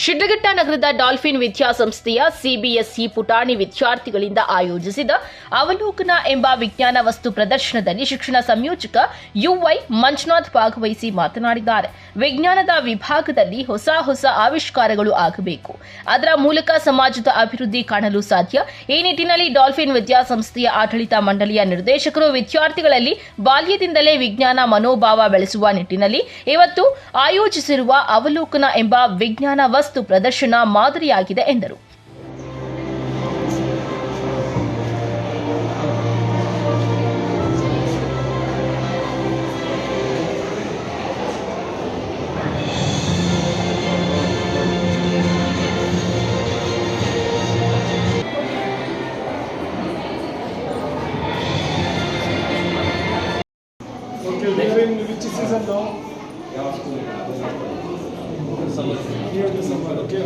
ಶಿಡ್ಲಘಟ್ಟ ನಗರದ ಡಾಲ್ಫಿನ್ ವಿದ್ಯಾಸಂಸ್ಥೆಯ ಸಿಬಿಎಸ್ಇ ಪುಟಾಣಿ ವಿದ್ಯಾರ್ಥಿಗಳಿಂದ ಆಯೋಜಿಸಿದ ಅವಲೋಕನ ಎಂಬ ವಿಜ್ಞಾನ ವಸ್ತು ಪ್ರದರ್ಶನದಲ್ಲಿ ಶಿಕ್ಷಣ ಸಂಯೋಜಕ ಯುವೈ ಮಂಜುನಾಥ್ ಭಾಗವಹಿಸಿ ಮಾತನಾಡಿದ್ದಾರೆ. ವಿಜ್ಞಾನದ ವಿಭಾಗದಲ್ಲಿ ಹೊಸ ಆವಿಷ್ಕಾರಗಳು ಆಗಬೇಕು, ಅದರ ಮೂಲಕ ಸಮಾಜದ ಅಭಿವೃದ್ಧಿ ಕಾಣಲು ಸಾಧ್ಯ. ಈ ನಿಟ್ಟಿನಲ್ಲಿ ಡಾಲ್ಫಿನ್ ವಿದ್ಯಾಸಂಸ್ಥೆಯ ಆಡಳಿತ ಮಂಡಳಿಯ ನಿರ್ದೇಶಕರು ವಿದ್ಯಾರ್ಥಿಗಳಲ್ಲಿ ಬಾಲ್ಯದಿಂದಲೇ ವಿಜ್ಞಾನ ಮನೋಭಾವ ಬೆಳೆಸುವ ನಿಟ್ಟಿನಲ್ಲಿ ಇವತ್ತು ಆಯೋಜಿಸಿರುವ ಅವಲೋಕನ ಎಂಬ ವಿಜ್ಞಾನ ವಸ್ತು ಪ್ರದರ್ಶನ ಮಾದರಿಯಾಗಿದೆ ಎಂದರು. Okay, we are in which season now? Here the summer, okay?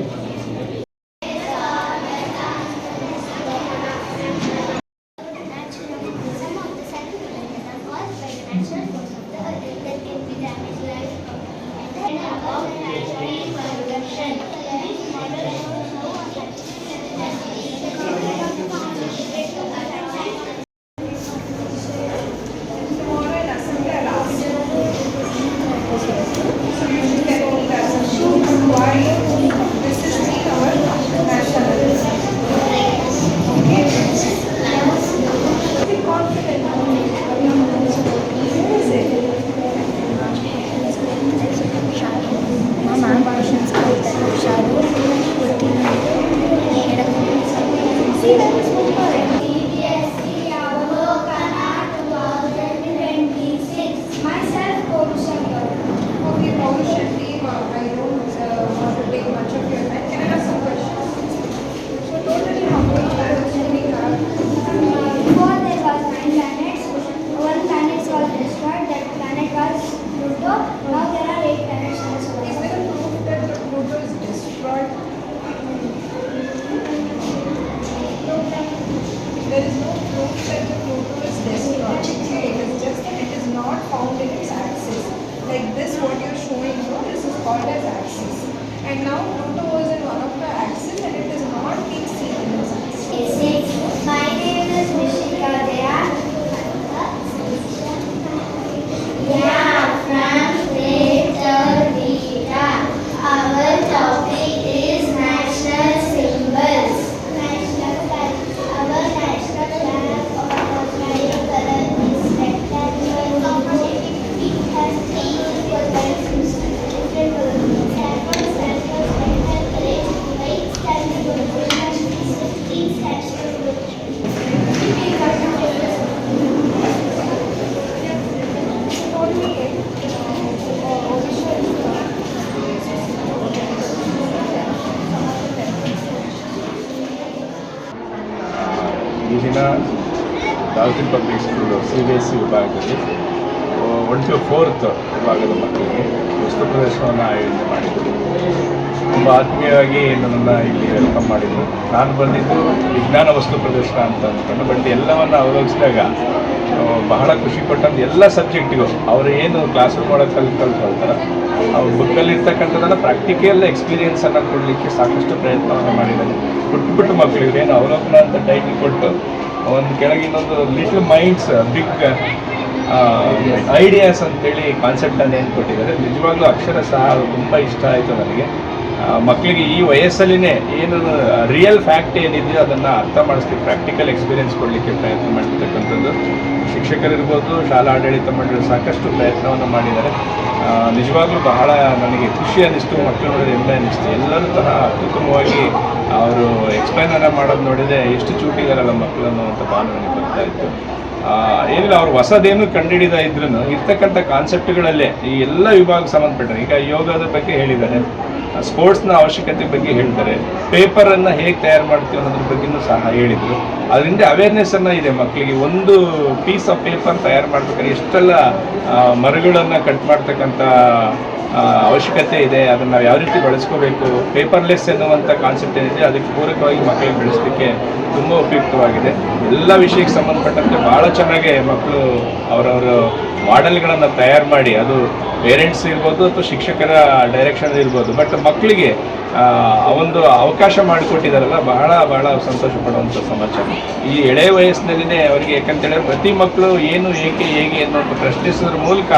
There is no proof that the Pluto is destroyed. It is just that it is not found in its axis. Like this, what you are showing, this is called as axis. And now Pluto was in one of the axes and it is not being seen in its axis. My name is Mishika Dea. Yeah, from Greater Vita. Our topic is national symbols. ಈ ದಿನ dolphin public school CBSE ವಿಭಾಗದಲ್ಲಿ 1 to 4th ವಿಭಾಗದ ಮಕ್ಕಳಿಗೆ ವಸ್ತು ಪ್ರದರ್ಶನವನ್ನು ಆಯೋಜನೆ ಮಾಡಿದರು. ತುಂಬ ಆತ್ಮೀಯವಾಗಿ ನನ್ನನ್ನು ಇಲ್ಲಿ ವೆಲ್ಕಮ್ ಮಾಡಿದರು. ನಾನು ಬಂದಿದ್ದು ವಿಜ್ಞಾನ ವಸ್ತು ಪ್ರದರ್ಶನ ಅಂತ ಅಂದ್ಕೊಂಡು, ಬಟ್ ಎಲ್ಲವನ್ನು ಅವಲೋಕಿಸಿದಾಗ ಬಹಳ ಖುಷಿ ಕೊಟ್ಟಂದು ಎಲ್ಲ ಸಬ್ಜೆಕ್ಟಿಗೂ ಅವರು ಏನು ಕ್ಲಾಸ್ ರೂಮ್ ಒಳಗೆ ಕಲ್ತ್ಕೊಳ್ತಾರೆ ಅವ್ರ ಬುಕ್ಕಲ್ಲಿರ್ತಕ್ಕಂಥದ್ದನ್ನು ಪ್ರಾಕ್ಟಿಕಲ್ ಎಕ್ಸ್ಪೀರಿಯೆನ್ಸನ್ನು ಕೊಡಲಿಕ್ಕೆ ಸಾಕಷ್ಟು ಪ್ರಯತ್ನವನ್ನು ಮಾಡಿದ್ದಾರೆ. ಪುಟ್ಟ ಮಕ್ಕಳಿಗೆ ಏನು ಅವಲೋಕನ ಅಂತ ಟೈಟಲ್ ಕೊಟ್ಟು ಒಂದು ಕೆಳಗೆ ಇನ್ನೊಂದು ಲಿಟಲ್ ಮೈಂಡ್ಸ್ ಬಿಗ್ ಐಡಿಯಾಸ್ ಅಂತೇಳಿ ಕಾನ್ಸೆಪ್ಟನ್ನು ಏನು ಕೊಟ್ಟಿದ್ದಾರೆ. ನಿಜವಾಗ್ಲೂ ಅಕ್ಷರ ಸಹ ತುಂಬ ಇಷ್ಟ ಆಯಿತು ನನಗೆ. ಮಕ್ಕಳಿಗೆ ಈ ವಯಸ್ಸಲ್ಲಿನೇ ಏನು ರಿಯಲ್ ಫ್ಯಾಕ್ಟ್ ಏನಿದೆಯೋ ಅದನ್ನು ಅರ್ಥ ಮಾಡಿಸ್ಲಿಕ್ಕೆ ಪ್ರಾಕ್ಟಿಕಲ್ ಎಕ್ಸ್ಪೀರಿಯೆನ್ಸ್ ಕೊಡಲಿಕ್ಕೆ ಪ್ರಯತ್ನ ಮಾಡಿರ್ತಕ್ಕಂಥದ್ದು ಶಿಕ್ಷಕರಿರ್ಬೋದು, ಶಾಲಾ ಆಡಳಿತ ಮಂಡಳಿ ಸಾಕಷ್ಟು ಪ್ರಯತ್ನವನ್ನು ಮಾಡಿದ್ದಾರೆ. ನಿಜವಾಗ್ಲೂ ಬಹಳ ನನಗೆ ಖುಷಿ ಅನ್ನಿಸ್ತು, ಮಕ್ಕಳು ನೋಡಿದ್ರೆ ಹೆಮ್ಮೆ ಅನ್ನಿಸ್ತು. ಎಲ್ಲರೂ ಸಹ ಅತ್ಯುತ್ತಮವಾಗಿ ಅವರು ಎಕ್ಸ್ಪ್ಲೈನನ್ನು ಮಾಡೋದು ನೋಡಿದರೆ ಎಷ್ಟು ಚೂಟಿದಾರಲ್ಲ ಮಕ್ಕಳನ್ನು ಅಂತ ಭಾವನೆ ನನಗೆ ಬರ್ತಾ ಇತ್ತು. ಏನಿಲ್ಲ, ಅವ್ರು ಹೊಸದೇನು ಕಂಡುಹಿಡಿದ ಇದ್ರೂ ಇರ್ತಕ್ಕಂಥ ಕಾನ್ಸೆಪ್ಟ್ಗಳಲ್ಲೇ ಈ ಎಲ್ಲ ವಿಭಾಗಕ್ಕೆ ಸಂಬಂಧಪಟ್ಟರೆ, ಈಗ ಯೋಗದ ಬಗ್ಗೆ ಹೇಳಿದ್ದಾರೆ, ಸ್ಪೋರ್ಟ್ಸ್ನ ಅವಶ್ಯಕತೆ ಬಗ್ಗೆ ಹೇಳ್ತಾರೆ, ಪೇಪರನ್ನು ಹೇಗೆ ತಯಾರು ಮಾಡ್ತೀವಿ ಅನ್ನೋದ್ರ ಬಗ್ಗೆಯೂ ಸಹ ಹೇಳಿದರು. ಅದರಿಂದ ಅವೇರ್ನೆಸ್ಸನ್ನು ಇದೆ ಮಕ್ಕಳಿಗೆ. ಒಂದು ಪೀಸ್ ಆಫ್ ಪೇಪರ್ ತಯಾರು ಮಾಡ್ಬೇಕಾದ್ರೆ ಎಷ್ಟೆಲ್ಲ ಮರಗಳನ್ನು ಕಟ್ ಮಾಡ್ತಕ್ಕಂಥ ಅವಶ್ಯಕತೆ ಇದೆ, ಅದನ್ನು ನಾವು ಯಾವ ರೀತಿ ಬಳಸ್ಕೋಬೇಕು, ಪೇಪರ್ಲೆಸ್ ಎನ್ನುವಂಥ ಕಾನ್ಸೆಪ್ಟ್ ಏನಿದೆ ಅದಕ್ಕೆ ಪೂರಕವಾಗಿ ಮಕ್ಕಳಿಗೆ ಬೆಳೆಸಲಿಕ್ಕೆ ತುಂಬ ಉಪಯುಕ್ತವಾಗಿದೆ. ಎಲ್ಲ ವಿಷಯಕ್ಕೆ ಸಂಬಂಧಪಟ್ಟಂತೆ ಭಾಳ ಚೆನ್ನಾಗಿ ಮಕ್ಕಳು ಅವರವರು ಮಾಡೆಲ್ಗಳನ್ನು ತಯಾರು ಮಾಡಿ, ಅದು ಪೇರೆಂಟ್ಸ್ ಇರ್ಬೋದು ಅಥವಾ ಶಿಕ್ಷಕರ ಡೈರೆಕ್ಷನ್ ಇರ್ಬೋದು, ಬಟ್ ಮಕ್ಕಳಿಗೆ ಒಂದು ಅವಕಾಶ ಮಾಡಿಕೊಟ್ಟಿದ್ದಾರಲ್ಲ, ಬಹಳ ಬಹಳ ಸಂತೋಷ ಪಡುವಂಥ ಸಮಾಚಾರ. ಈ ಎಳೆಯ ವಯಸ್ಸಿನಲ್ಲಿನೇ ಅವರಿಗೆ, ಯಾಕಂತೇಳಿದ್ರೆ ಪ್ರತಿ ಮಕ್ಕಳು ಏನು, ಏಕೆ, ಹೇಗೆ ಅನ್ನೋದು ಪ್ರಶ್ನಿಸೋದ್ರ ಮೂಲಕ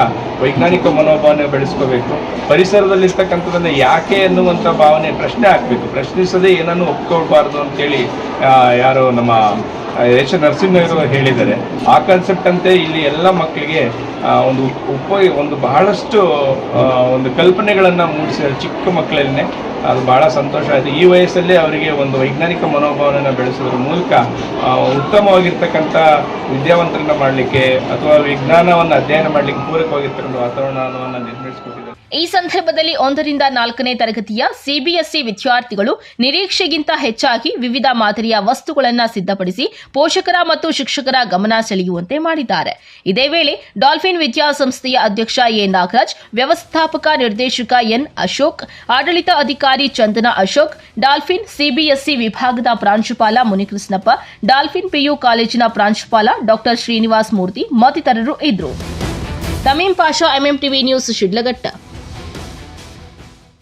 ವೈಜ್ಞಾನಿಕ ಮನೋಭಾವನೆ ಬೆಳೆಸ್ಕೋಬೇಕು. ಪರಿಸರದಲ್ಲಿರ್ತಕ್ಕಂಥದ್ದನ್ನು ಯಾಕೆ ಅನ್ನುವಂಥ ಭಾವನೆ ಪ್ರಶ್ನೆ ಹಾಕಬೇಕು, ಪ್ರಶ್ನಿಸದೇ ಏನನ್ನು ಒಪ್ಕೊಳ್ಬಾರ್ದು ಅಂತೇಳಿ ಯಾರು ನಮ್ಮ ಎಚ್ ನರಸಿಂಹರು ಹೇಳಿದ್ದಾರೆ. ಆ ಕಾನ್ಸೆಪ್ಟ್ ಅಂತೆ ಇಲ್ಲಿ ಎಲ್ಲ ಮಕ್ಕಳಿಗೆ ಒಂದು ಬಹಳಷ್ಟು ಒಂದು ಕಲ್ಪನೆಗಳನ್ನು ಮೂಡಿಸಿದ್ದಾರೆ ಚಿಕ್ಕ ಮಕ್ಕಳಲ್ಲೇ. ಅದು ಭಾಳ ಸಂತೋಷ ಆಯಿತು. ಈ ವಯಸ್ಸಲ್ಲೇ ಅವರಿಗೆ ಒಂದು ವೈಜ್ಞಾನಿಕ ಮನೋಭಾವನೆಯನ್ನು ಬೆಳೆಸೋದ್ರ ಮೂಲಕ ಉತ್ತಮವಾಗಿರ್ತಕ್ಕಂಥ ವಿದ್ಯಾವಂತರನ್ನ ಮಾಡಲಿಕ್ಕೆ ಅಥವಾ ವಿಜ್ಞಾನವನ್ನು ಅಧ್ಯಯನ ಮಾಡಲಿಕ್ಕೆ ಪೂರಕವಾಗಿರ್ತಕ್ಕಂಥ ವಾತಾವರಣವನ್ನು ನಿರ್ಮಿಸಿಕೊಟ್ಟಿದ್ದಾರೆ. ಈ ಸಂದರ್ಭದಲ್ಲಿ 1ರಿಂದ 4ನೇ ತರಗತಿಯ ಸಿಬಿಎಸ್ಇ ವಿದ್ಯಾರ್ಥಿಗಳು ನಿರೀಕ್ಷೆಗಿಂತ ಹೆಚ್ಚಾಗಿ ವಿವಿಧ ಮಾದರಿಯ ವಸ್ತುಗಳನ್ನು ಸಿದ್ಧಪಡಿಸಿ ಪೋಷಕರ ಮತ್ತು ಶಿಕ್ಷಕರ ಗಮನ ಸೆಳೆಯುವಂತೆ ಮಾಡಿದ್ದಾರೆ. ಇದೇ ವೇಳೆ ಡಾಲ್ಫಿನ್ ವಿದ್ಯಾಸಂಸ್ಥೆಯ ಅಧ್ಯಕ್ಷ ಎ ನಾಗರಾಜ್, ವ್ಯವಸ್ಥಾಪಕ ನಿರ್ದೇಶಕ ಎನ್ ಅಶೋಕ್, ಆಡಳಿತ ಅಧಿಕಾರಿ ಚಂದನ ಅಶೋಕ್, ಡಾಲ್ಫಿನ್ ಸಿಬಿಎಸ್ಇ ವಿಭಾಗದ ಪ್ರಾಂಶುಪಾಲ ಮುನಿಕೃಷ್ಣಪ್ಪ, ಡಾಲ್ಫಿನ್ ಪಿಯು ಕಾಲೇಜಿನ ಪ್ರಾಂಶುಪಾಲ ಡಾಕ್ಟರ್ ಶ್ರೀನಿವಾಸ್ ಮೂರ್ತಿ ಮತ್ತಿತರರು ಇದ್ದರು. ತಮೀಂ ಪಾಷಾ, ಎಂಎಂಟಿವಿ ನ್ಯೂಸ್, ಶಿಡ್ಲಘಟ್ಟ.